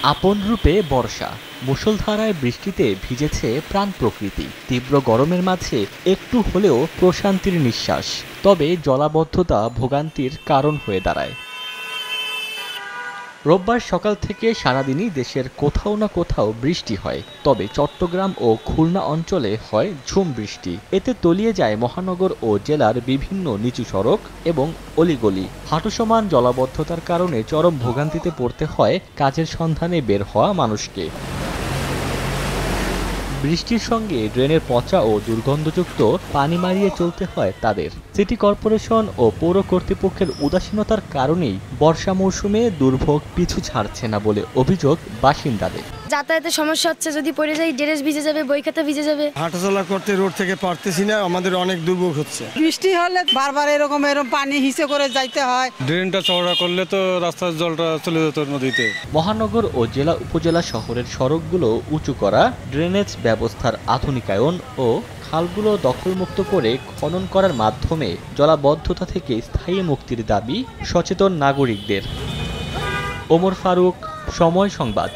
আপন রূপে বর্ষা। মুষলধারায় বৃষ্টিতে ভিজেছে প্রাণ প্রকৃতি। তীব্র গরমের মাঝে একটু হলেও প্রশান্তির নিঃশ্বাস। তবে জলাবদ্ধতা ভোগান্তির কারণ হয়ে দাঁড়ায়। রোববার সকাল থেকে সারাদিনই দেশের কোথাও না কোথাও বৃষ্টি হয়, তবে চট্টগ্রাম ও খুলনা অঞ্চলে হয় ঝুম বৃষ্টি। এতে তলিয়ে যায় মহানগর ও জেলার বিভিন্ন নিচু সড়ক এবং অলিগলি। হাঁটুসমান জলাবদ্ধতার কারণে চরম ভোগান্তিতে পড়তে হয় কাজের সন্ধানে বের হওয়া মানুষকে। বৃষ্টির সঙ্গে ড্রেনের পচা ও দুর্গন্ধযুক্ত পানি মারিয়ে চলতে হয় তাদের। সিটি কর্পোরেশন ও পৌর কর্তৃপক্ষের উদাসীনতার কারণেই বর্ষা মৌসুমে দুর্ভোগ পিছু ছাড়ছে না বলে অভিযোগ বাসিন্দাদের। যাতায়াতের সমস্যা হচ্ছে, যদি পড়ে যাই ড্রেস ভিজে যাবে, বই খাতা ভিজে যাবে। হাঁটাচলা করতে রোড থেকে পারতেছি না, আমাদের অনেক দুর্ভোগ হচ্ছে। বৃষ্টি হলে বারবার এরকম পানি হিসে করে যাইতে হয়। ড্রেনটা চওড়া করলে তো রাস্তার জলটা চলে যেত নদীতে। মহানগর ও জেলা উপজেলা শহরের সড়কগুলো উঁচু করা, ড্রেনেজ ব্যবস্থার আধুনিকায়ন ও খালগুলো দখলমুক্ত করে খনন করার মাধ্যমে জলাবদ্ধতা থেকে স্থায়ী মুক্তির দাবি সচেতন নাগরিকদের। ওমর ফারুক, সময় সংবাদ।